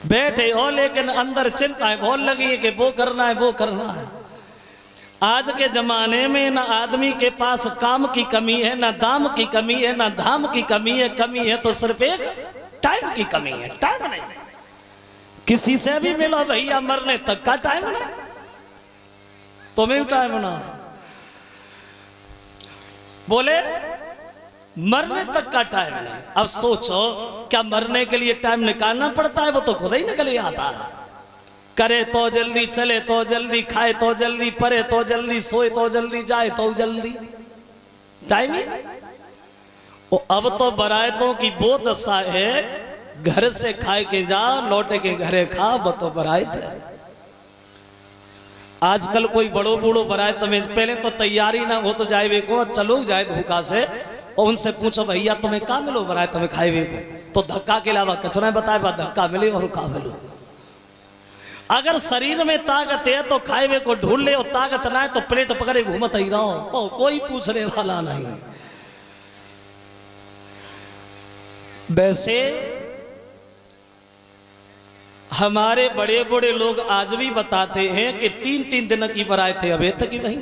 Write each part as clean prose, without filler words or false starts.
बैठे हो लेकिन अंदर चिंताएं बहुत लगी है कि वो करना है वो करना है। आज के जमाने में ना आदमी के पास काम की कमी है, ना दाम की कमी है, ना धाम की कमी है तो सिर्फ एक टाइम की कमी है। टाइम नहीं, किसी से भी मिलो भैया मरने तक का टाइम नहीं, तुम्हें टाइम ना बोले मरने तक का टाइम नहीं। अब सोचो क्या मरने के लिए टाइम निकालना पड़ता है? वो तो खुद ही निकल आता है। करे तो जल्दी, चले तो जल्दी, खाए तो जल्दी, पढ़े तो जल्दी, सोए तो जल्दी, जाए तो जल्दी, टाइम ही नहीं। अब तो बरायतों की वो दशा है, घर से खाए के जा लौटे के घरे खा, वो तो बरायत है। आजकल कोई बड़ो बूढ़ो बरायत में पहले तो तैयारी ना हो तो जाए वे को चलो जाए धोखा से और उनसे पूछो भैया तुम्हें का मिलो बरायत में खाए वे को, तो धक्का के अलावा कचरा बताए बा धक्का मिले और का मिलो। अगर शरीर में ताकत है तो खाए वे को ढूंढ ले, और ताकत ना है तो प्लेट पकड़े घूमत ही रहो, कोई पूछने वाला नहीं। वैसे हमारे बड़े बड़े लोग आज भी बताते हैं कि 3-3 दिन की बरायत है अभी तक ही वही,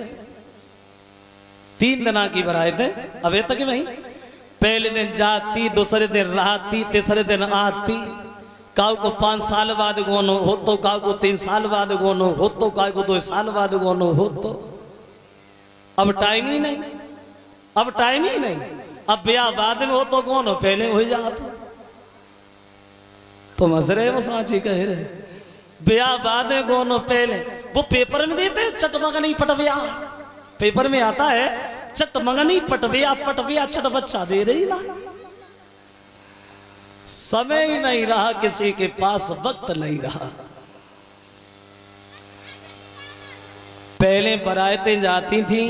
3 दिन की बरायत है अभी तक ही वही। पहले दिन जाती, दूसरे दिन रहती, तीसरे दिन आती। काऊ को 5 साल बाद गोनो हो तो, काऊ को 3 साल बाद गोनो हो तो, काऊ को 2 साल बाद गोनो हो तो। अब टाइम ही नहीं, अब टाइम ही नहीं। अब ब्याह बाद में हो तो गोनो पहले हो जाता। तो मजरे वो सांची कह रहे ब्याह बाद में गोनो पहले। वो पेपर में देते चटमगनी पटव्या, पेपर में आता है चटमगनी पटव्या, पटव्या चट बच्चा दे रही ना। समय ही नहीं रहा, किसी के पास वक्त नहीं रहा। पहले बरायतें जाती थी,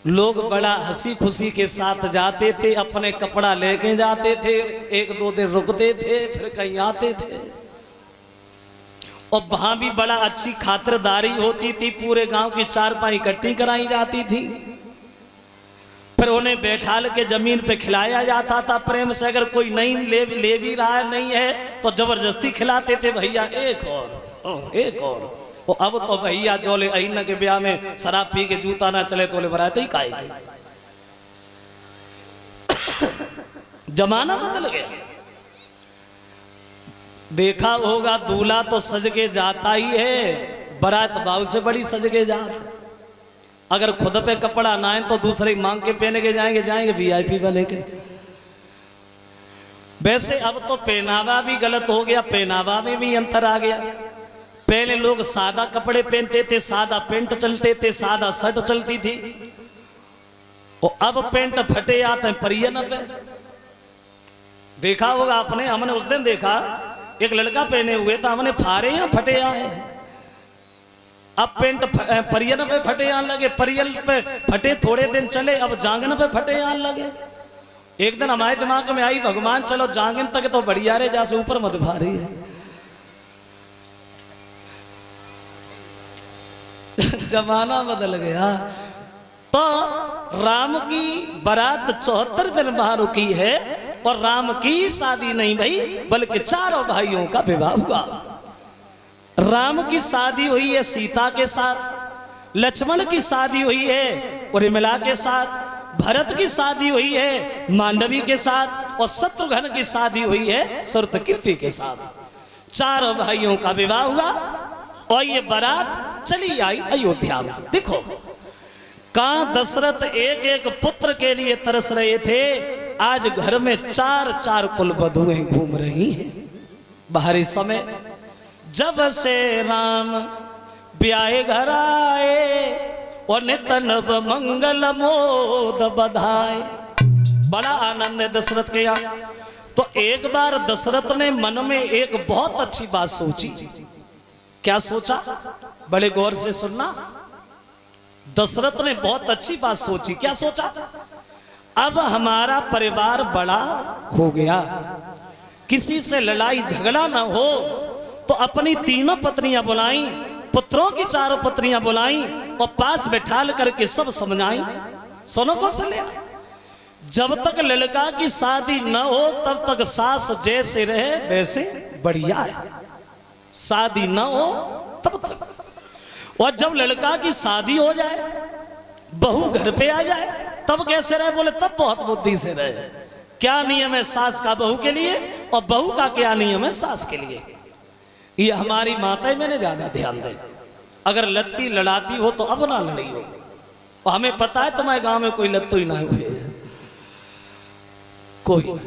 लोग बड़ा हंसी खुशी के साथ जाते थे, अपने कपड़ा लेके जाते थे, 1-2 दिन रुकते थे, फिर कहीं आते थे। और वहां भी बड़ा अच्छी खातिरदारी होती थी, पूरे गांव की 4-5 इकट्ठी कराई जाती थी। फिर उन्हें बैठाल के जमीन पे खिलाया जाता था प्रेम से। अगर कोई नहीं ले भी रहा है नहीं है तो जबरदस्ती खिलाते थे, भैया एक और एक और। अब तो भैया जोले अहिना के ब्याह में शराब पी के जूता ना चले तो ले बराते ही खाएगी। जमाना बदल गया। देखा होगा दूल्हा तो सज के जाता ही है, बारात बाऊ से बड़ी सज के जाता। अगर खुद पे कपड़ा ना है तो दूसरे मांग के पहने के जाएंगे वीआईपी बने के। वैसे अब तो पहनावा भी गलत हो गया, पहनावा में भी अंतर आ गया। पहले लोग सादा कपड़े पहनते थे, सादा पेंट चलते थे, सादा शर्ट चलती थी। और अब पेंट फटे आते हैं परियन पे। देखा होगा आपने, हमने उस दिन देखा एक लड़का पहने हुए था, हमने फारे या फटे आए। अब पेंट परियन पे फटे आने लगे, परियन पे फटे थोड़े दिन चले, अब जांगन पे फटे आने लगे। एक दिन हमारे दिमाग में आई भगवान चलो जांगन तक तो बढ़िया रे, जैसे ऊपर मत भारी है। जमाना बदल गया। तो राम की बारात 74 दिन वहां रुकी है, और राम की शादी नहीं भाई, बल्कि 4 भाइयों का विवाह हुआ। राम की शादी हुई है सीता के साथ, लक्ष्मण की शादी हुई है उर्मिला के साथ, भरत की शादी हुई है मांडवी के साथ, और शत्रुघ्न की शादी हुई है श्रुतकीर्ति के साथ। 4 भाइयों का विवाह हुआ और ये बारात चली आई अयोध्या में। देखो कहां दशरथ एक एक पुत्र के लिए तरस रहे थे, आज घर में 4-4 कुलवधुएं घूम रही हैं। बाहरी समय जब से राम ब्याहे घर आए, और नित नव मंगल मोद बधाए। बड़ा आनंद है दशरथ के यहाँ। तो एक बार दशरथ ने मन में एक बहुत अच्छी बात सोची। क्या सोचा? बड़े गौर से सुनना। दशरथ ने बहुत अच्छी बात सोची। क्या सोचा? अब हमारा परिवार बड़ा हो गया, किसी से लड़ाई झगड़ा ना हो, तो अपनी 3 पत्नियां बुलाई, पुत्रों की 4 पत्नियां बुलाई, और पास बैठाल करके सब समझाई। सुनो कौशल्या, जब तक लड़का की शादी न हो तब तक सास जैसे रहे वैसे बढ़िया है, शादी ना हो तब तक। और जब लड़का की शादी हो जाए, बहू घर पे आ जाए, तब कैसे रहे? बोले तब बहुत बुद्धि से रहे। क्या नियम है सास का बहू के लिए और बहू का क्या नियम है सास के लिए? ये हमारी माताएं मैंने ज्यादा ध्यान दे। अगर लत्ती लड़ाती हो तो अब ना लड़ी हो। और हमें पता है तुम्हारे गांव में कोई लत्तू ही ना हुए, कोई।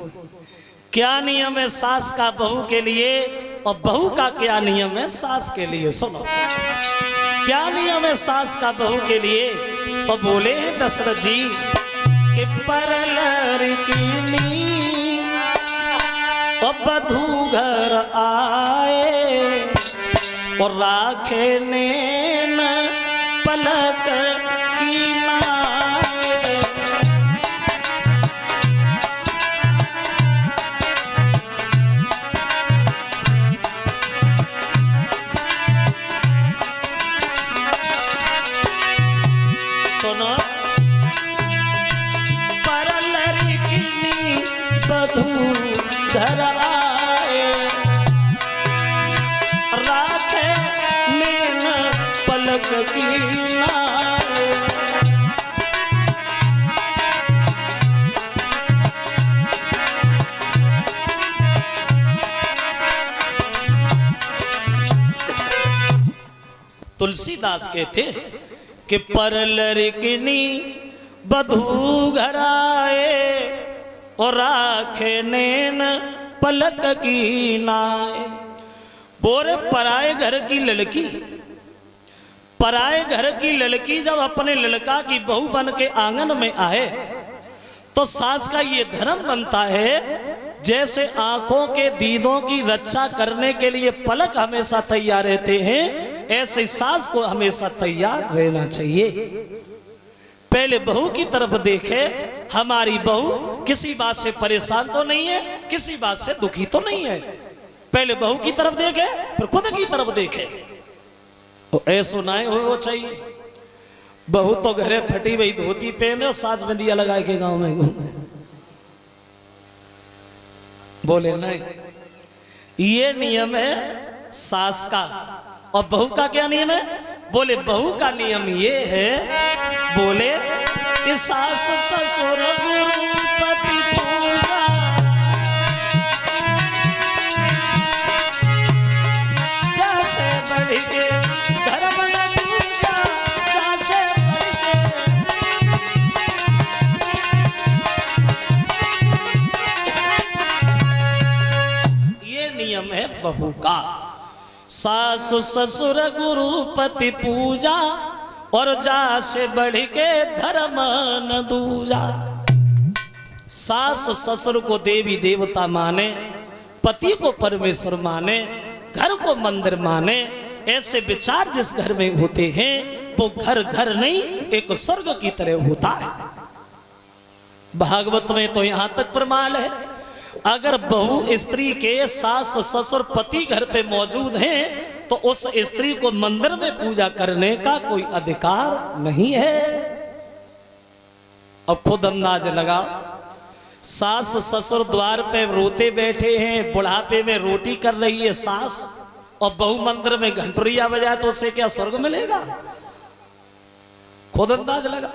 क्या नियम है सास का बहू के लिए और बहू का क्या नियम है सास के लिए? सुनो, क्या नियम है सास का बहू के लिए? तो बोले दशरथ जी कि परलर की और बधू घर आए और राखे नैन पलक की नाए। सुनो, परलर की बधू घर आए राखे नैन पलक की नाए। तुलसीदास कहते कि परलर किनी बधू घर आए और राखे नैन पलक की नाए। बोरे पराए घर की लड़की, पराए घर की लड़की जब अपने लड़का की बहू बन के आंगन में आए तो सास का ये धर्म बनता है, जैसे आंखों के दीदों की रक्षा करने के लिए पलक हमेशा तैयार रहते हैं, ऐसे सास को हमेशा तैयार रहना चाहिए। पहले बहू की तरफ देखे, हमारी बहू किसी बात से परेशान तो नहीं है, किसी बात से दुखी तो नहीं है। पहले बहू की तरफ देखे फिर खुद की तरफ देखे। तो ऐसा ना हो चाहिए। बहू तो घरे फटी हुई धोती पहने और सास में दिया लगा के गांव में घूमे। बोले नहीं, ये नियम है सास का। और बहू का क्या नियम है? बोले बहू का नियम ये है, बोले कि सास ससुर गुरु पति पूजा जैसे बढ़ के धर्म न पूजा, जैसे बढ़ के। ये नियम है बहू का। सास ससुर गुरु पति पूजा और जा से बढ़ के धर्म न दूजा। सास ससुर को देवी देवता माने, पति को परमेश्वर माने, घर को मंदिर माने। ऐसे विचार जिस घर में होते हैं वो घर घर नहीं, एक स्वर्ग की तरह होता है। भागवत में तो यहां तक प्रमाण है, अगर बहू स्त्री के सास ससुर पति घर पे मौजूद हैं तो उस स्त्री को मंदिर में पूजा करने का कोई अधिकार नहीं है। अब खुद अंदाज लगा, सास ससुर द्वार पे रोते बैठे हैं, बुढ़ापे में रोटी कर रही है सास, और बहू मंदिर में घंटुरिया बजाए तो उससे क्या स्वर्ग मिलेगा? खुद अंदाज लगा।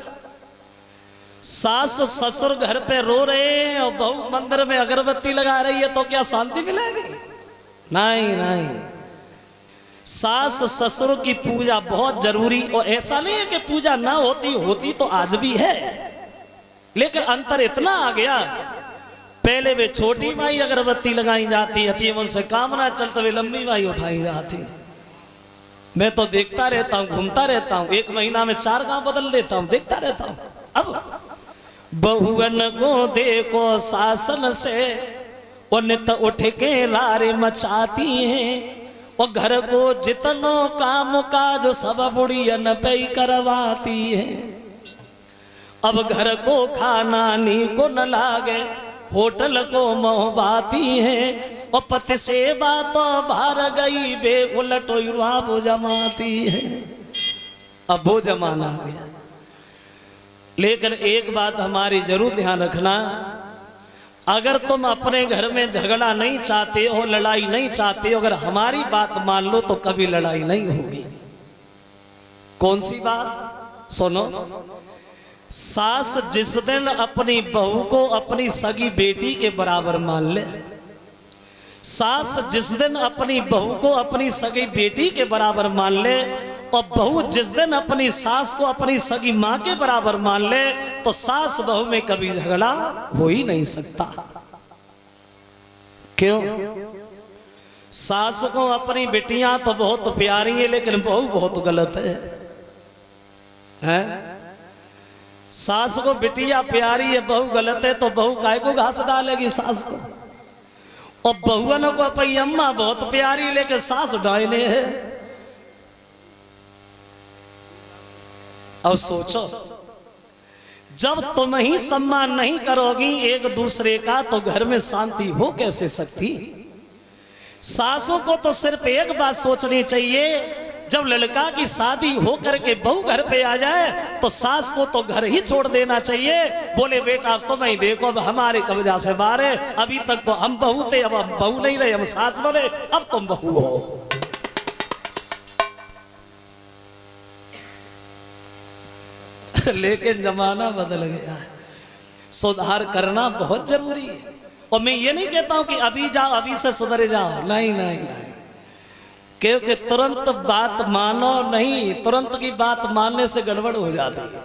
सास ससुर घर पे रो रहे हैं और बहू मंदिर में अगरबत्ती लगा रही है तो क्या शांति मिलेगी? नहीं नहीं। सास ससुर की पूजा बहुत जरूरी, और ऐसा नहीं है कि पूजा ना होती, होती तो आज भी है, लेकिन अंतर इतना आ गया, पहले वे छोटी माई अगरबत्ती लगाई जाती है, उनसे काम ना चलते वे लंबी माई उठाई जाती। मैं तो देखता रहता हूँ, घूमता रहता हूँ, 1 महीना में 4 गांव बदल देता हूँ, देखता रहता हूँ। अब बहुअन को देखो शासन से नित उठ के लारे मचाती हैं, और घर को जितनो काम काज सब बुढ़ियन पे करवाती है। अब घर को खाना नी को न लागे, होटल को मोहबाती है, और पति से बातों भार गई बे उलटो वो जमाती है। अब वो जमाना आ गया। लेकिन एक बात हमारी जरूर ध्यान रखना, अगर तुम अपने घर में झगड़ा नहीं चाहते हो, लड़ाई नहीं चाहते हो, अगर हमारी बात मान लो तो कभी लड़ाई नहीं होगी। कौन सी बात? सुनो। सास जिस दिन अपनी बहू को अपनी सगी बेटी के बराबर मान ले, सास जिस दिन अपनी बहू को अपनी सगी बेटी के बराबर मान ले, और बहू जिस दिन अपनी सास को अपनी सगी माँ के बराबर मान ले, तो सास बहू में कभी झगड़ा हो ही नहीं सकता। क्यों? सास को अपनी बेटियां तो बहुत प्यारी है, लेकिन बहू बहुत गलत है? सास को बिटिया प्यारी है, बहू गलत है, तो बहू काय को घास डालेगी सास को? और बहुअन को अपनी अम्मा बहुत प्यारी, लेकिन सास डायने है। अब सोचो, जब तुम ही सम्मान नहीं करोगी एक दूसरे का, तो घर में शांति हो कैसे सकती? सासों को तो सिर्फ एक बात सोचनी चाहिए, जब लड़का की शादी हो करके बहू घर पे आ जाए तो सास को तो घर ही छोड़ देना चाहिए। बोले बेटा अब तुम ही देखो, अब हमारे कब्जा से बाहर है, अभी तक तो हम बहू थे, अब हम बहू नहीं रहे, हम सास बने, अब तुम बहू हो। लेकिन जमाना बदल गया है, सुधार करना बहुत जरूरी है। और मैं ये नहीं कहता हूं कि अभी जाओ अभी से सुधर जाओ, नहीं नहीं नहीं, क्योंकि तुरंत बात मानो नहीं, तुरंत की बात मानने से गड़बड़ हो जाती है।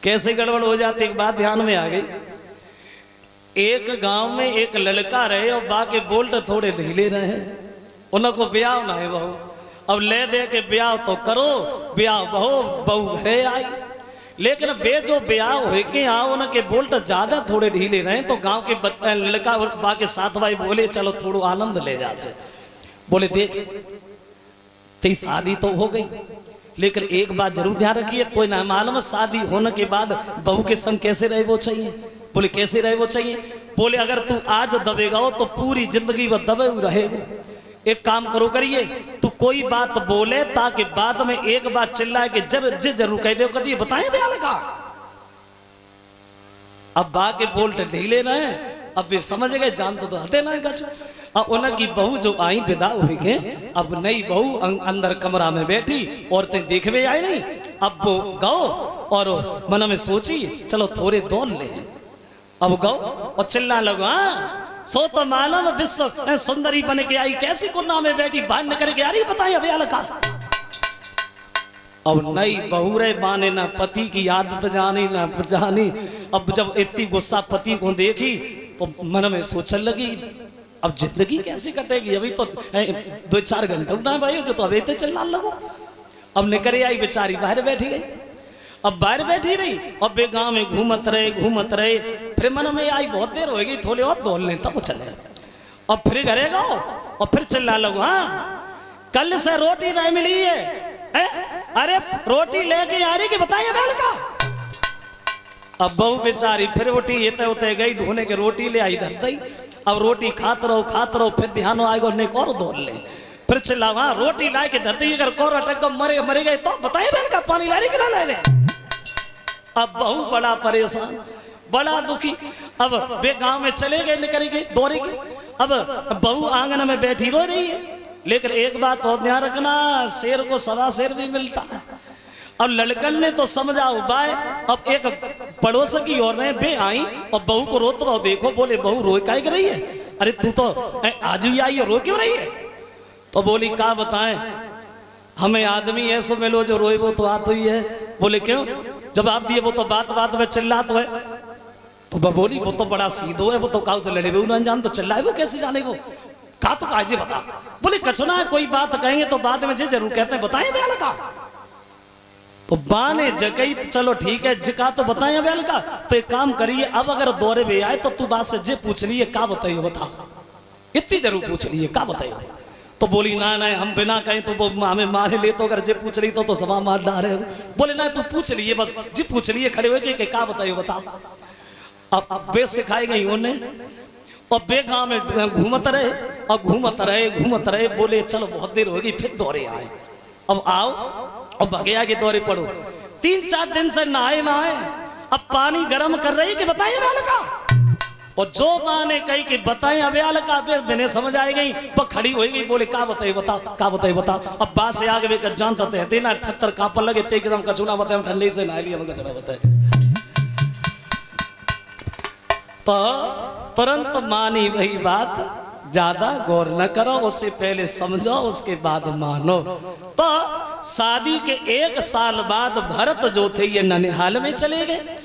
कैसे गड़बड़ हो जाती है? एक बात ध्यान में आ गई। एक गांव में एक लड़का रहे और बाकी बोल्ट थोड़े ढीले रहे, उनको ब्याह ना है बहू, अब ले दे के ब्याह तो करो, ब्याह बहू घरे आई, लेकिन बे जो ब्याह हो के आओ उनके बोल्ट ज्यादा थोड़े ढीले रहे, तो गांव के लड़का और बाकी साथ भाई बोले चलो थोड़ो आनंद ले जाते। बोले देख तेरी शादी तो हो गई, लेकिन एक बात जरूर ध्यान रखिए, तो ना मालूम शादी होने के बाद बहू के संग कैसे रहे वो चाहिए। बोले कैसे रहे वो चाहिए? बोले अगर तू आज दबेगा तो पूरी जिंदगी वो दबे रहेगा। एक काम करो करिए, तू कोई बात बोले ताकि बाद में एक बात चिल्लाए कि जरूर कह दे, कभी बताए भैया लगा। अब बाकी बोल्ट ढीले रहे, अब वे समझ गए, जान तो हते ना गच। अब उनकी बहू जो आई विदा हुई के, अब नई बहू अंदर कमरा में बैठी, औरतें देखने आई नहीं, अब वो गौ और मन में सोची चलो थोड़े दौड़ ले, अब गौ और चिल्ला लगा सो तो मालूम विश्व सुंदरी बन के आई, कैसी कुन्ना में बैठी बाहर निकल के आ रही, बताइए अभी लगा। अब नई बहू रे माने ना पति की आदत जानी ना जानी, अब जब इतनी गुस्सा पति को देखी तो मन में सोचने लगी अब जिंदगी कैसे कटेगी, अभी तो 2-4 घंटे ना भाई जो, तो अभी तो चिल्ला लगो। अब निकल आई बेचारी, बाहर बैठी गई। अब बाहर बैठी रही, अब बे गांव में घूमत रहे, फिर मन में आई बहुत देर होगी, थोड़े और दौड़ लें तब चले। अब फिर घरे गाओ और फिर चिल्ला लगो, हाँ कल से रोटी नहीं मिली है, अरे रोटी लेके आ रही कि बताइए बैल का। अब बहू बेचारी फिर उठी, ये उते गई ढूंढने के रोटी ले आई धरते ही। अब रोटी खात रहो, फिर ध्यान आएगा और दौड़ ले, फिर चिल्ला वहां रोटी ला के धरते ही, अगर कौर अटक मरे गए तो बताइए बैल का पानी ला रही कि ना ला रहे। अब बहू बड़ा परेशान, बड़ा दुखी, अब वे गांव में चले गए, निकल गए दौड़े के। अब बहू आंगन में बैठी रो रही है, लेकिन एक बात और ध्यान रखना, शेर को सवा शेर भी मिलता है। अब लड़कन ने तो समझा उपाय, अब एक पड़ोस की ओर ने बे आई और बहू को रोते हुए देखो, बोले बहू रो काहे कर रही है, अरे तू तो आज ही आई है, रो क्यों रही है? तो बोली क्या बताएं, हमें आदमी ऐसे मिलो जो रोए वो तो आत हुई है। बोले क्यों? जब आप दिए वो तो बात में चिल्लात है। तो बोली वो तो बड़ा सीधो है, वो तो काउ से लड़े हुए ना जान, तो चिल्लाए वो कैसे जाने वो का, तो काजे बता। बोले कछुना है, कोई बात कहेंगे तो बाद में जे जरूर कहते हैं, बताए भैया का। तो बाने जगई चलो ठीक है जिका तो बताए भैया का। तो एक काम करिए, अब अगर दौरे में आए तो तू बात से जे पूछ लिए का बताइए, बता इतनी जरूर पूछ लिए का बताइए। तो बोली ना हम बिना कहीं तो वो हमें मारे ले, तो अगर जे पूछ रही तो सभा मार डाले। बोले ना तू पूछ लिए, बस जी पूछ लिए खड़े हुए कि क्या बताइए बता। अब बे सिखाई गई उन्हें, और बे गांव में घूमत रहे। बोले चलो बहुत देर होगी, फिर दौरे आए। अब आओ और बगैया के दौरे पड़ो। 3-4 दिन से नहाए, अब पानी गर्म कर रही कि बताइए वाला का। और जो माँ ने कही कि बताएं अब्याल का मैंने समझ आई गई पर खड़ी हो गई बोले का बताए बताओ का बताए बताओ। अब बात से आगे वे जानता थे तेना थत्तर कांपन लगे ते कसम कचूना बताए ठंडे से नहा लिया कचरा बताए। तो तुरंत मानी वही बात, ज्यादा गौर न करो, उससे पहले समझो उसके बाद मानो। तो शादी के 1 साल बाद भरत जो थे ये ननिहाल में चले गए।